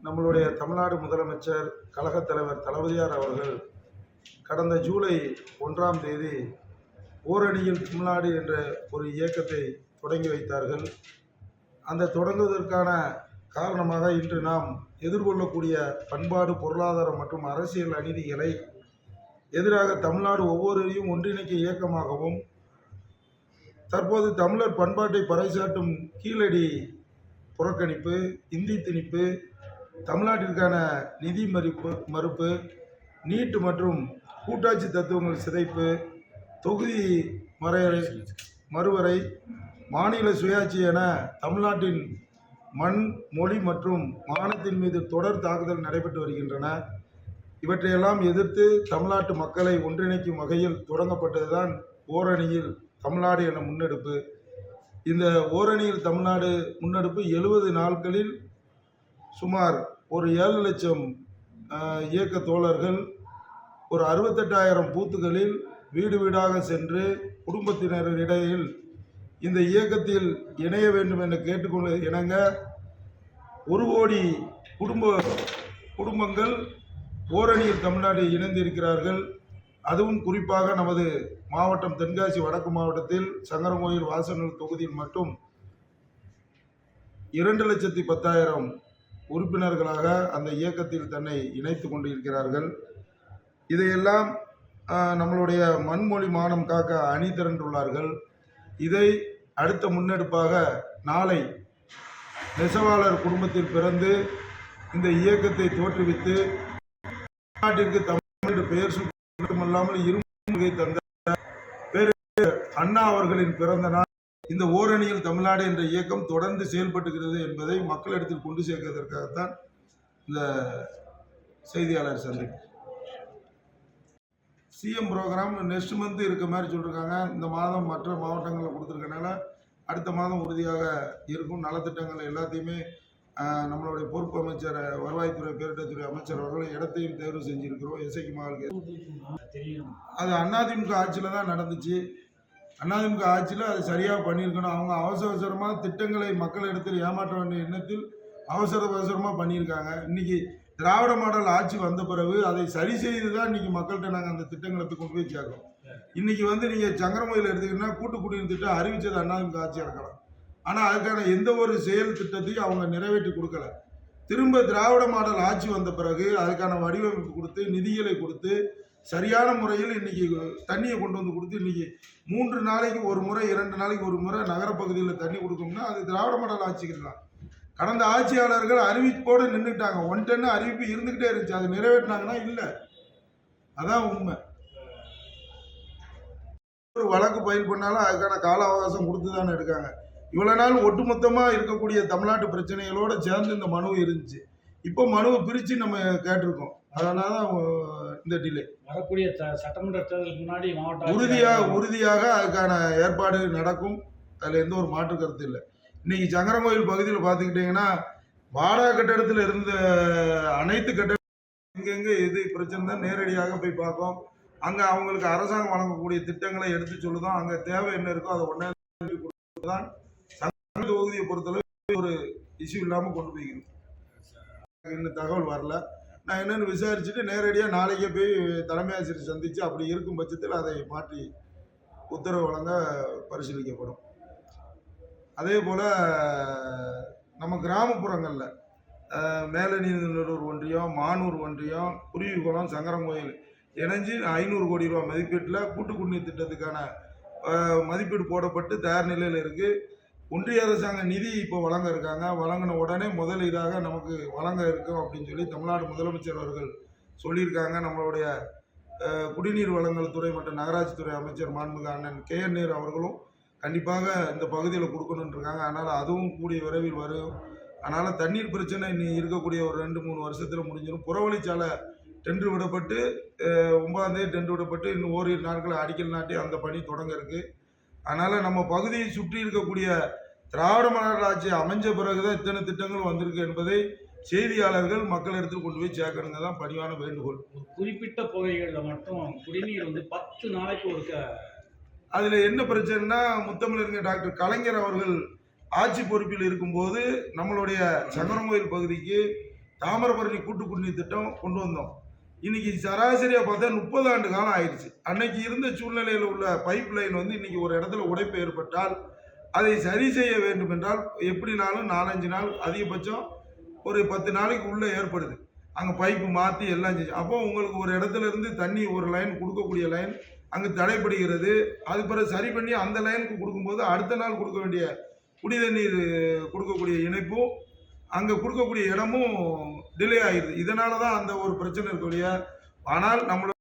நம்மளுடைய தமிழ்நாடு முதலமைச்சர் கழகத் தலைவர் தளபதியார் அவர்கள் கடந்த ஜூலை 1ஆம் தேதி ஓரணியில் தமிழ்நாடு என்ற ஒரு இயக்கத்தை தொடங்கி வைத்தார்கள். அந்த தொடங்குவதற்கான காரணமாக இன்று நாம் எதிர்கொள்ளக்கூடிய பண்பாடு, பொருளாதாரம் மற்றும் அரசியல் அநீதிகளை எதிராக தமிழ்நாடு ஒவ்வொருவரையும் ஒன்றிணைக்க இயக்கமாகவும், தற்போது தமிழர் பண்பாட்டை பறைசாற்றும் கீழடி புறக்கணிப்பு, இந்தி திணிப்பு, தமிழ்நாட்டிற்கான நிதி மறுப்பு, நீட் மற்றும் கூட்டாட்சி தத்துவங்கள் சிதைப்பு, தொகுதி மறுவரை, மாநில சுயாட்சி என தமிழ்நாட்டின் மண், மொழி மற்றும் மானத்தின் மீது தொடர் தாக்குதல் நடைபெற்று வருகின்றன. இவற்றையெல்லாம் எதிர்த்து தமிழ்நாட்டு மக்களை ஒன்றிணைக்கும் வகையில் தொடங்கப்பட்டதுதான் ஓரணியில் தமிழ்நாடு என முன்னெடுப்பு. இந்த ஓரணியில் தமிழ்நாடு முன்னெடுப்பு 70 நாட்களில் சுமார் ஒரு 7 லட்சம் இயக்க தோழர்கள் ஒரு 68,000 பூத்துகளில் வீடு வீடாக சென்று குடும்பத்தினரிடையில் இந்த இயக்கத்தில் இணைய வேண்டும் என கேட்டுக்கொள்ள இணங்க 1 கோடி குடும்பங்கள் ஓரணியில் தமிழ்நாடு இணைந்திருக்கிறார்கள். அதுவும் குறிப்பாக நமது மாவட்டம் தென்காசி வடக்கு மாவட்டத்தில் சங்கரங்கோயில் வாசநல்லூர் தொகுதியில் மட்டும் 2,10,000 உறுப்பினர்களாக அந்த இயக்கத்தில் தன்னை இணைத்து கொண்டிருக்கிறார்கள். இதையெல்லாம் நம்மளுடைய மண்மொழி மானம் காக்க அணி திரண்டுள்ளார்கள். இதை அடுத்த முன்னெடுப்பாக நாளை நெசவாளர் குடும்பத்தில் பிறந்து இந்த இயக்கத்தை தோற்றுவித்து நாட்டிற்கு தமிழ் பெயர் சூட்ட மட்டுமல்லாமல் இருமுகை தந்த பேரு அண்ணா அவர்களின் பிறந்த நாள் இந்த ஓரணியில் தமிழ்நாடு என்ற இயக்கம் தொடர்ந்து செயல்பட்டுகிறது என்பதை மக்களிடத்தில் கொண்டு சேர்ப்பதற்காகத்தான் இந்த செய்தியாளர் சந்திப்பு. சிஎம் ப்ரோக்ராம் நெக்ஸ்ட் மந்த் இருக்க மாதிரி சொல்லியிருக்காங்க. இந்த மாதம் மற்ற மாவட்டங்களில் கொடுத்துருக்கனால அடுத்த மாதம் உறுதியாக இருக்கும். நலத்திட்டங்கள் எல்லாத்தையுமே நம்மளுடைய பொறுப்பு அமைச்சர், வருவாய்த்துறை, பேரிடர்துறை அமைச்சர் அவர்கள் இடத்தையும் தேர்வு செஞ்சுருக்கிறோம். எஸ்ஐக்கு மகளுக்கு அது அதிமுக ஆட்சியில் தான் நடந்துச்சு. அதிமுக ஆட்சியில் அது சரியாக பண்ணியிருக்கணும். அவங்க அவசரமாக திட்டங்களை மக்கள் இடத்தில் ஏமாற்ற வேண்டிய எண்ணத்தில் அவசரமாக பண்ணியிருக்காங்க. இன்றைக்கி திராவிட மாடல் ஆட்சி வந்த பிறகு அதை சரி செய்து தான் இன்றைக்கி மக்கள்கிட்ட நாங்கள் அந்த திட்டங்களை கொண்டு போய் சேர்க்கிறோம். இன்றைக்கி நீங்கள் சங்கரமொழியில் எடுத்துக்கிட்டீங்கன்னா கூட்டு குடிநீர் திட்டம் அறிவித்தது அதிமுக ஆட்சியாக இருக்கலாம். ஆனால் அதுக்கான எந்த ஒரு செயல் திட்டத்தையும் அவங்க நிறைவேற்றி கொடுக்கல. திரும்ப திராவிட மாடல் ஆட்சி வந்த பிறகு அதுக்கான வடிவமைப்பு கொடுத்து, நிதிகளை கொடுத்து, சரியான முறையில் இன்றைக்கி தண்ணியை கொண்டு வந்து கொடுத்து, இன்றைக்கி 3 நாளைக்கு ஒரு முறை, 2 நாளைக்கு ஒரு முறை நகரப்பகுதியில் தண்ணி கொடுக்கணும்னா அது திராவிட மாடல் ஆட்சிக்கு தான். கடந்த ஆட்சியாளர்கள் அறிவிப்போடு நின்றுட்டாங்க. 1 டன் அறிவிப்பு இருந்துக்கிட்டே இருந்துச்சு. அது நிறைவேற்றினாங்கன்னா இல்லை. அதான் உண்மை. ஒரு வழக்கு பயில் பண்ணாலும் அதுக்கான கால அவகாசம் கொடுத்து தானே இருக்காங்க. இவ்வளோ நாள் ஒட்டுமொத்தமாக இருக்கக்கூடிய தமிழ்நாட்டு பிரச்சனைகளோடு சேர்ந்து இந்த மனு இருந்துச்சு. இப்போ மனுவை பிரித்து நம்ம கேட்டிருக்கோம். அதனால தான் இந்த டிலே. வரக்கூடிய சட்டமன்ற தேர்தலுக்கு முன்னாடி உறுதியாக அதுக்கான ஏற்பாடு நடக்கும். அதில் எந்த ஒரு மாற்று கருத்து இல்லை. இன்னைக்கு சங்கரங்கோயில் பகுதியில் பார்த்துக்கிட்டிங்கன்னா வாடகை கட்டடத்தில் இருந்த அனைத்து கட்டடம் எங்கெங்கே எது பிரச்சனை தான் நேரடியாக போய் பார்ப்போம். அங்கே அவங்களுக்கு அரசாங்கம் வழங்கக்கூடிய திட்டங்களை எடுத்து சொல்லுதோம். அங்கே தேவை என்ன இருக்கோ அதை ஒன்றே தான் சங்க தொகுதியை பொறுத்தளவு ஒரு இஷ்யூ இல்லாமல் கொண்டு போய்க்கணும். இன்னும் தகவல் வரல. நான் என்னென்னு விசாரிச்சுட்டு நேரடியாக நாளைக்கே போய் தலைமை ஆசிரியர் சந்தித்து அப்படி இருக்கும் பட்சத்தில் அதை மாற்றி உத்தரவு வழங்க பரிசீலிக்கப்படும். அதே போல் நம்ம கிராமப்புறங்களில் மேலநீந்தூர் ஒன்றியம், மானூர் ஒன்றியம், குருவிகுளம், சங்கரங்கோயில் இணைஞ்சு 500 கோடி ரூபா மதிப்பீட்டில் கூட்டு குடிநீர் திட்டத்துக்கான மதிப்பீடு போடப்பட்டு தயார் நிலையில் இருக்குது. ஒன்றிய அரசாங்க நிதி இப்போ வழங்க இருக்காங்க. வழங்கின உடனே முதலீடாக நமக்கு வழங்க இருக்கும் அப்படின்னு சொல்லி தமிழ்நாடு முதலமைச்சர் அவர்கள் சொல்லியிருக்காங்க. நம்மளுடைய குடிநீர் வழங்கல் துறை மற்றும் நகராட்சித்துறை அமைச்சர் மாண்புமிகு அண்ணன் KN நேரு அவர்களும் கண்டிப்பாக இந்த பகுதியில் கொடுக்கணுன்னு இருக்காங்க. அதனால் அதுவும் கூடிய விரைவில் வரும். அதனால் தண்ணீர் பிரச்சனை இன்னி இருக்கக்கூடிய ஒரு 2-3 வருஷத்தில் முடிஞ்சிடும். புறவழிச்சாலை டெண்டர் விடப்பட்டு 9ஆம் தேதி டெண்டர் விடப்பட்டு இன்னும் ஓரிரு நாட்களில் அடிக்கல் நாட்டி அந்த பணி தொடங்க இருக்குது. அதனால் நம்ம பகுதியை சுற்றி இருக்கக்கூடிய திராவிட மாடல் ஆட்சி அமைஞ்ச பிறகுதான் இத்தனை திட்டங்கள் வந்திருக்கு என்பதை செய்தியாளர்கள் மக்களிடத்தில் கொண்டு போய் சேர்க்கணுங்க தான் பணிவான வேண்டுகோள். குறிப்பிட்ட பகுதிகளில் மட்டும் குடிநீர் 10 நாளைக்கு ஒருக்க. அதில் என்ன பிரச்சனைனா, முத்தமிழறிஞர் டாக்டர் கலைஞர் அவர்கள் ஆட்சி பொறுப்பில் இருக்கும்போது நம்மளுடைய சங்கரங்கோயில் பகுதிக்கு தாமிரபரணி கூட்டு குடிநீர் திட்டம் கொண்டு வந்தோம். இன்னைக்கு சராசரியா பார்த்தா 30 ஆண்டு காலம் ஆயிடுச்சு. அன்னைக்கு இருந்த சூழ்நிலையில உள்ள பைப் லைன் வந்து இன்னைக்கு ஒரு இடத்துல உடைப்பு ஏற்பட்டால் அதை சரி செய்ய வேண்டும் என்றால் எப்படினாலும் 4, 5 நாள் அதிகபட்சம் ஒரு 10 நாளைக்கு உள்ள ஏற்படுது. அங்க பைப்பு மாத்தி எல்லாம் செஞ்சு அப்போ உங்களுக்கு ஒரு இடத்துல இருந்து தண்ணி ஒரு லைன் கொடுக்கக்கூடிய லைன் அங்கு தடைப்படுகிறது. அது பிறகு சரி பண்ணி அந்த லைனுக்கு கொடுக்கும்போது அடுத்த நாள் கொடுக்க வேண்டிய குடி தண்ணீர் கொடுக்கக்கூடிய இணைப்பும் அங்க கொடுக்கக்கூடிய இடமும் டிலே ஆகிடுது. இதனால தான் அந்த ஒரு பிரச்சனை இருக்கக்கூடிய ஆனால் நம்மளோட